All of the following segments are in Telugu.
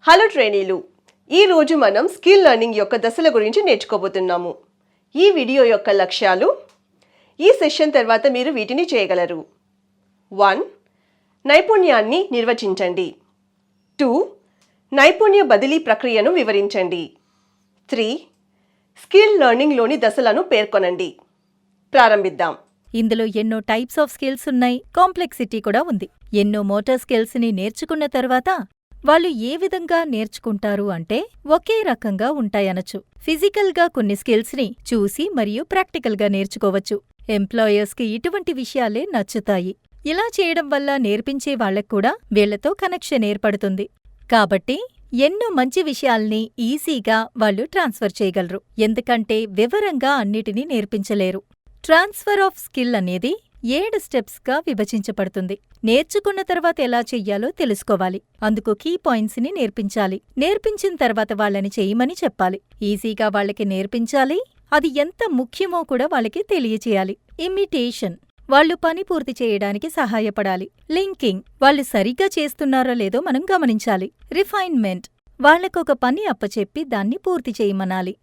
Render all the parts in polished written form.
హలో ట్రైనీలు, ఈరోజు మనం స్కిల్ లెర్నింగ్ యొక్క దశల గురించి నేర్చుకోబోతున్నాము. ఈ వీడియో యొక్క లక్ష్యాలు, ఈ సెషన్ తర్వాత మీరు వీటిని చేయగలరు. 1. నైపుణ్యాన్ని నిర్వచించండి. 2. నైపుణ్య బదిలీ ప్రక్రియను వివరించండి. 3. స్కిల్ లెర్నింగ్లోని దశలను పేర్కొనండి. ప్రారంభిద్దాం. ఇందులో ఎన్నో టైప్స్ ఆఫ్ స్కిల్స్ ఉన్నాయి, కాంప్లెక్సిటీ కూడా ఉంది. ఎన్నో మోటార్ స్కిల్స్ని నేర్చుకున్న తర్వాత వాళ్ళు ఏ విధంగా నేర్చుకుంటారు అంటే ఒకే రకంగా ఉంటాయనొచ్చు. ఫిజికల్గా కొన్ని స్కిల్స్ని చూసి మరియు ప్రాక్టికల్గా నేర్చుకోవచ్చు. ఎంప్లాయర్స్కి ఇటువంటి విషయాలే నచ్చుతాయి. ఇలా చేయడం వల్ల నేర్పించే వాళ్లక్కూడా వీళ్లతో కనెక్షన్ ఏర్పడుతుంది. కాబట్టి ఎన్నో మంచి విషయాల్ని ఈజీగా వాళ్ళు ట్రాన్స్ఫర్ చేయగలరు, ఎందుకంటే వివరంగా అన్నిటినీ నేర్పించలేరు. ట్రాన్స్ఫర్ ఆఫ్ స్కిల్ అనేది 7 స్టెప్స్గా విభజించబడుతుంది. నేర్చుకున్న తర్వాత ఎలా చెయ్యాలో తెలుసుకోవాలి. అందుకు కీ పాయింట్స్ని నేర్పించాలి. నేర్పించిన తర్వాత వాళ్ళని చెయ్యమని చెప్పాలి. ఈజీగా వాళ్ళకి నేర్పించాలి. అది ఎంత ముఖ్యమో కూడా వాళ్ళకి తెలియచేయాలి. ఇమిటేషన్, వాళ్ళు పని పూర్తి చేయడానికి సహాయపడాలి. లింకింగ్, వాళ్ళు సరిగ్గా చేస్తున్నారో లేదో మనం గమనించాలి. రిఫైన్మెంట్, వాళ్లకొక పని అప్పచెప్పి దాన్ని పూర్తి చేయమనాలి.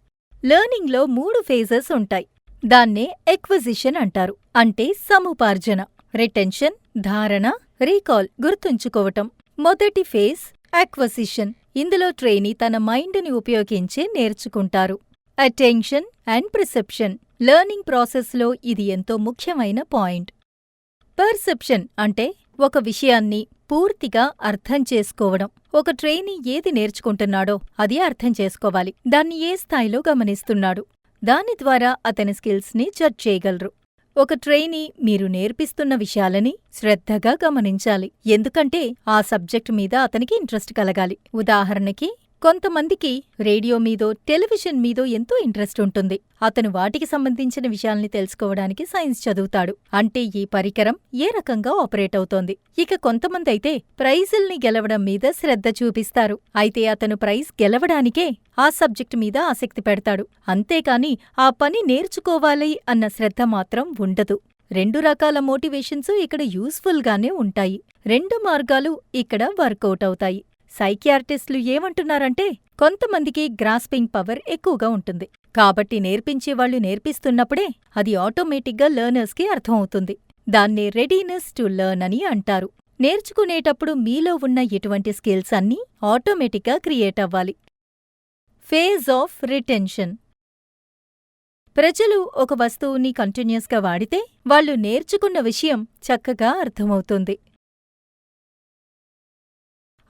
లెర్నింగ్లో 3 ఫేజెస్ ఉంటాయి. దాన్నే ఎక్విజిషన్ అంటారు, అంటే సముపార్జన. రిటెన్షన్, ధారణ, రీకాల్, గుర్తుంచుకోవటం. మొదటి ఫేజ్ అక్వసిషన్. ఇందులో ట్రైనీ తన మైండ్ని ఉపయోగించి నేర్చుకుంటారు. అటెన్షన్ అండ్ ప్రిసెప్షన్, లెర్నింగ్ ప్రాసెస్లో ఇది ఎంతో ముఖ్యమైన పాయింట్. పర్సెప్షన్ అంటే ఒక విషయాన్ని పూర్తిగా అర్థం చేసుకోవడం. ఒక ట్రైనీ ఏది నేర్చుకుంటున్నాడో అది అర్థం చేసుకోవాలి. దాన్ని ఏ స్థాయిలో గమనిస్తున్నాడు, దాని ద్వారా అతని స్కిల్స్ని జడ్జ్ చేయగలరు. ఒక ట్రైనీ మీరు నేర్పిస్తున్న విషయాలని శ్రద్ధగా గమనించాలి, ఎందుకంటే ఆ సబ్జెక్ట్ మీద అతనికి ఇంట్రెస్ట్ కలగాలి. ఉదాహరణకి, కొంతమందికి రేడియో మీదో టెలివిజన్ మీదో ఎంతో ఇంట్రెస్ట్ ఉంటుంది. అతను వాటికి సంబంధించిన విషయాల్ని తెలుసుకోవడానికి సైన్స్ చదువుతాడు, అంటే ఈ పరికరం ఏ రకంగా ఆపరేట్ అవుతోంది. ఇక కొంతమందైతే ప్రైజుల్ని గెలవడం మీద శ్రద్ధ చూపిస్తారు, అయితే అతను ప్రైజ్ గెలవడానికే ఆ సబ్జెక్టు మీద ఆసక్తి పెడతాడు, అంతేకాని ఆ పని నేర్చుకోవాలి అన్న శ్రద్ధ మాత్రం ఉండదు. 2 రకాల మోటివేషన్స్ ఇక్కడ యూస్ఫుల్గానే ఉంటాయి. 2 మార్గాలు ఇక్కడ వర్కౌట్ అవుతాయి. సైకియాట్రిస్టులు ఏమంటున్నారంటే, కొంతమందికి గ్రాస్పింగ్ పవర్ ఎక్కువగా ఉంటుంది, కాబట్టి నేర్పించేవాళ్లు నేర్పిస్తున్నప్పుడే అది ఆటోమేటిక్గా లెర్నర్స్కి అర్థమవుతుంది. దాన్నే రెడీనెస్ టు లెర్న్ అని అంటారు. నేర్చుకునేటప్పుడు మీలో ఉన్న ఇటువంటి స్కిల్స్ అన్నీ ఆటోమేటిక్గా క్రియేట్ అవ్వాలి. Phase of retention. ప్రజలు ఒక వస్తువుని కంటిన్యూస్గా వాడితే వాళ్ళు నేర్చుకున్న విషయం చక్కగా అర్థమవుతుంది.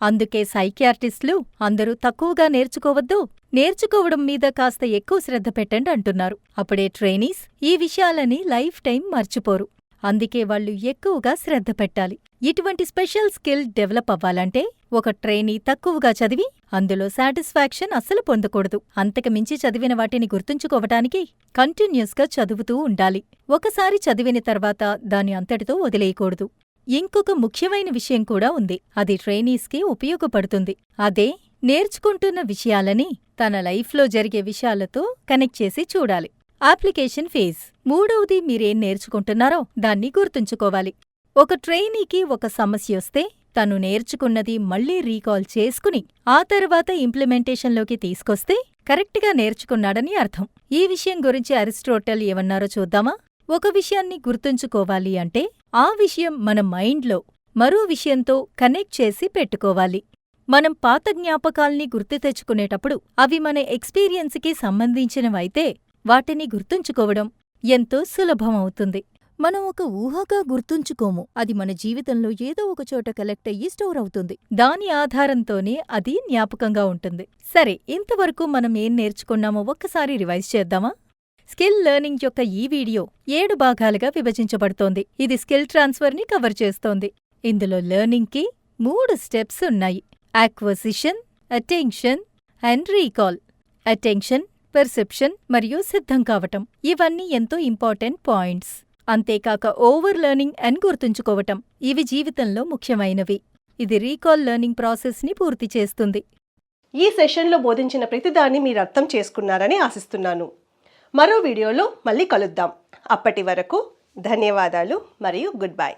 అందుకే సైకియాట్రిస్టులు అందరూ తక్కువగా నేర్చుకోవద్దు, నేర్చుకోవడం మీద కాస్త ఎక్కువ శ్రద్ధ పెట్టండి అంటున్నారు. అప్పుడే ట్రైనీస్ ఈ విషయాలని లైఫ్ టైం మర్చిపోరు. అందుకే వాళ్ళు ఎక్కువగా శ్రద్ధ పెట్టాలి. ఇటువంటి స్పెషల్ స్కిల్ డెవలప్ అవ్వాలంటే ఒక ట్రైనీ తక్కువగా చదివి అందులో సాటిస్ఫాక్షన్ అస్సలు పొందకూడదు. అంతకుమించి చదివిన వాటిని గుర్తుంచుకోవటానికి కంటిన్యూస్గా చదువుతూ ఉండాలి. ఒకసారి చదివిన తర్వాత దాని అంతటితో వదిలేయకూడదు. ఇంకొక ముఖ్యమైన విషయం కూడా ఉంది, అది ట్రైనీస్కి ఉపయోగపడుతుంది. అదే నేర్చుకుంటున్న విషయాలని తన లైఫ్లో జరిగే విషయాలతో కనెక్ట్ చేసి చూడాలి. Application phase. మూడవది, మీరేం నేర్చుకుంటున్నారో దాన్ని గుర్తుంచుకోవాలి. ఒక ట్రైనీకి ఒక సమస్యొస్తే తను నేర్చుకున్నది మళ్లీ రీకాల్ చేసుకుని ఆ తర్వాత ఇంప్లిమెంటేషన్లోకి తీసుకొస్తే కరెక్ట్గా నేర్చుకున్నాడని అర్థం. ఈ విషయం గురించి అరిస్టాటిల్ ఏమన్నారో చూద్దామా? ఒక విషయాన్ని గుర్తుంచుకోవాలి అంటే ఆ విషయం మన మైండ్లో మరో విషయంతో కనెక్ట్ చేసి పెట్టుకోవాలి. మనం పాత జ్ఞాపకాల్ని గుర్తు తెచ్చుకునేటప్పుడు అవి మన ఎక్స్పీరియన్స్కి సంబంధించినవైతే వాటిని గుర్తుంచుకోవడం ఎంతో సులభమవుతుంది. మనం ఒక ఊహగా గుర్తుంచుకోము, అది మన జీవితంలో ఏదో ఒక చోట కలెక్ట్ అయ్యి స్టోర్ అవుతుంది. దాని ఆధారంతోనే అది జ్ఞాపకంగా ఉంటుంది. సరే, ఇంతవరకు మనం ఏం నేర్చుకున్నామో ఒక్కసారి రివైజ్ చేద్దామా? స్కిల్ లెర్నింగ్ యొక్క ఈ వీడియో 7 భాగాలుగా విభజించబడుతోంది. ఇది స్కిల్ ట్రాన్స్ఫర్ని కవర్ చేస్తోంది. ఇందులో లెర్నింగ్కి 3 స్టెప్స్ ఉన్నాయి: acquisition, attention and recall. Attention, perception మరియు సిద్ధం కావటం, ఇవన్నీ ఎంతో ఇంపార్టెంట్ పాయింట్స్. అంతేకాక ఓవర్ లెర్నింగ్ అండ్ గుర్తుంచుకోవటం, ఇవి జీవితంలో ముఖ్యమైనవి. ఇది రీకాల్ లెర్నింగ్ ప్రాసెస్ని పూర్తి చేస్తుంది. ఈ సెషన్లో బోధించిన ప్రతిదాన్ని మీరు అర్థం చేసుకున్నారని ఆశిస్తున్నాను. మరో వీడియోలో మళ్ళీ కలుద్దాం. అప్పటి వరకు ధన్యవాదాలు మరియు గుడ్ బై.